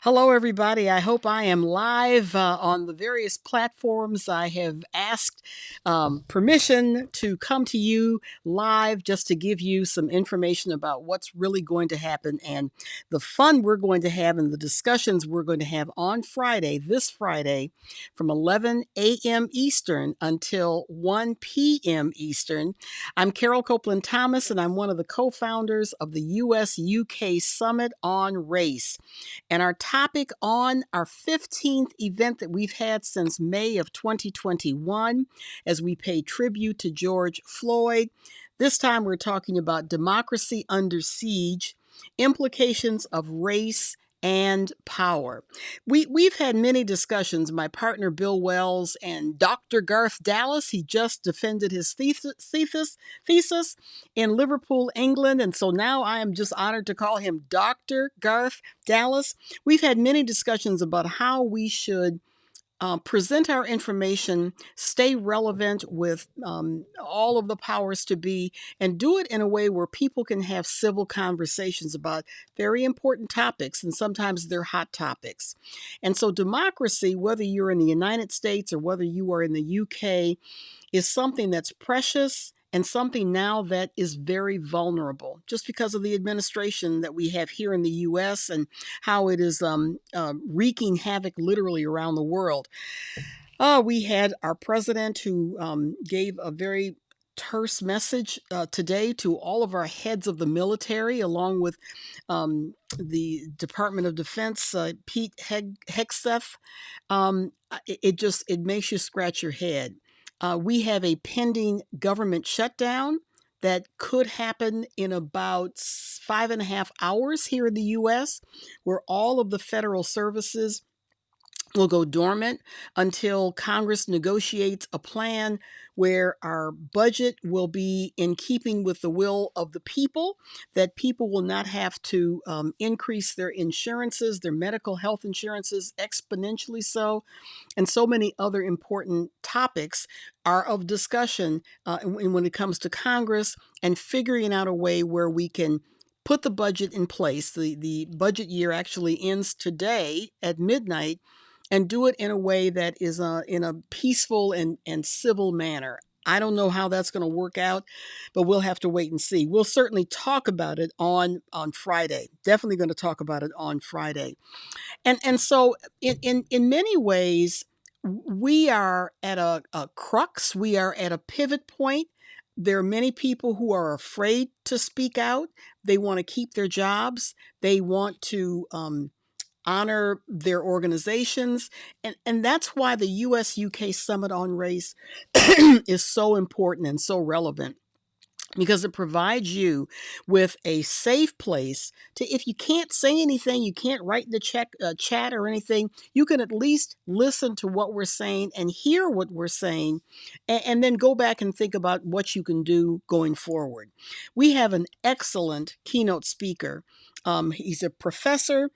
Hello, everybody. I hope I am live on the various platforms. I have asked permission to come to you live just to give you some information about what's really going to happen and the fun we're going to have and the discussions we're going to have on Friday, this Friday, from 11 a.m. Eastern until 1 p.m. Eastern. I'm Carol Copeland Thomas, and I'm one of the co founders of the US UK Summit on Race. And our topic on our 15th event that we've had since May of 2021, as we pay tribute to George Floyd. This time we're talking about democracy under siege, implications of race and power. We've had many discussions. My partner Bill Wells and Dr. Garth Dallas, he just defended his thesis in Liverpool, England. And so now I am just honored to call him Dr. Garth Dallas. We've had many discussions about how we should present our information, stay relevant with all of the powers to be, and do it in a way where people can have civil conversations about very important topics, and sometimes they're hot topics. And so democracy, whether you're in the United States or whether you are in the UK, is something that's precious and something now that is very vulnerable just because of the administration that we have here in the US and how it is wreaking havoc literally around the world. We had our president who gave a very terse message today to all of our heads of the military, along with the Department of Defense, Pete Hegseth. It makes you scratch your head. We have a pending government shutdown that could happen in about 5.5 hours here in the U.S., where all of the federal services will go dormant until Congress negotiates a plan where our budget will be in keeping with the will of the people, that people will not have to increase their insurances, their medical health insurances exponentially so, and so many other important topics are of discussion when it comes to Congress and figuring out a way where we can put the budget in place. The budget year actually ends today at midnight, and do it in a way that is in a peaceful and civil manner. I don't know how that's going to work out, but we'll have to wait and see. We'll certainly talk about it on Friday. Definitely going to talk about it on Friday. And so in many ways, we are at a crux. We are at a pivot point. There are many people who are afraid to speak out. They want to keep their jobs. They want to honor their organizations. And that's why the US UK Summit on Race is so important and so relevant, because it provides you with a safe place to, if you can't say anything, you can't write in the chat or anything, you can at least listen to what we're saying and hear what we're saying, and then go back and think about what you can do going forward. We have an excellent keynote speaker. He's a professor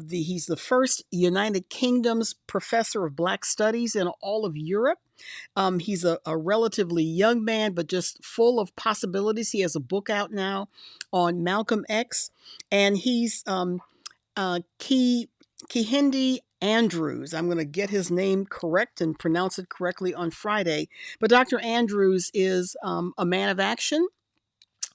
he's the first United Kingdom's professor of Black Studies in all of Europe. He's a relatively young man, but just full of possibilities. He has a book out now on Malcolm X, and he's Kehinde Andrews. I'm going to get his name correct and pronounce it correctly on Friday. But Dr. Andrews is a man of action,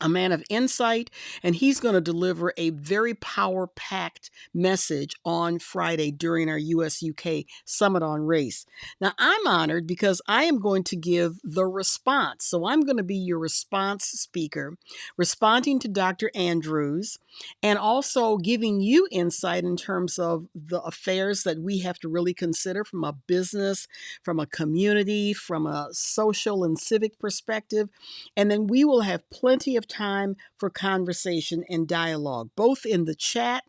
a man of insight, and he's going to deliver a very power-packed message on Friday during our US UK Summit on Race. Now, I'm honored because I am going to give the response. So I'm going to be your response speaker, responding to Dr. Andrews, and also giving you insight in terms of the affairs that we have to really consider from a business, from a community, from a social and civic perspective. And then we will have plenty of time for conversation and dialogue, both in the chat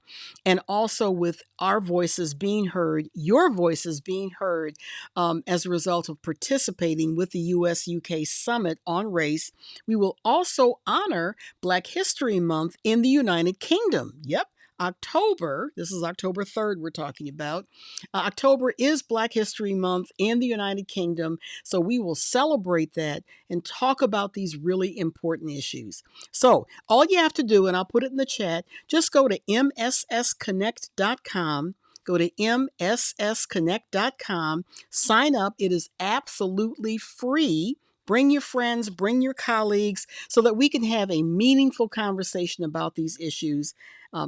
and also with our voices being heard, your voices being heard as a result of participating with the US UK Summit on Race. We will also honor Black History Month in the United Kingdom. Yep. October, this is October 3rd we're talking about. October is Black History Month in the United Kingdom, so we will celebrate that and talk about these really important issues. So all you have to do, and I'll put it in the chat, just go to mssconnect.com go to mssconnect.com, sign up. It is absolutely free. Bring your friends, bring your colleagues so that we can have a meaningful conversation about these issues.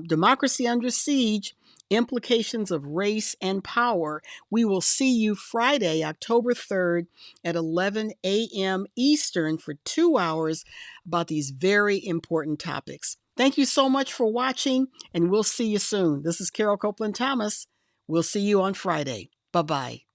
Democracy Under Siege, Implications of Race and Power. We will see you Friday, October 3rd at 11 a.m. Eastern for 2 hours about these very important topics. Thank you so much for watching, and we'll see you soon. This is Carol Copeland Thomas. We'll see you on Friday. Bye-bye.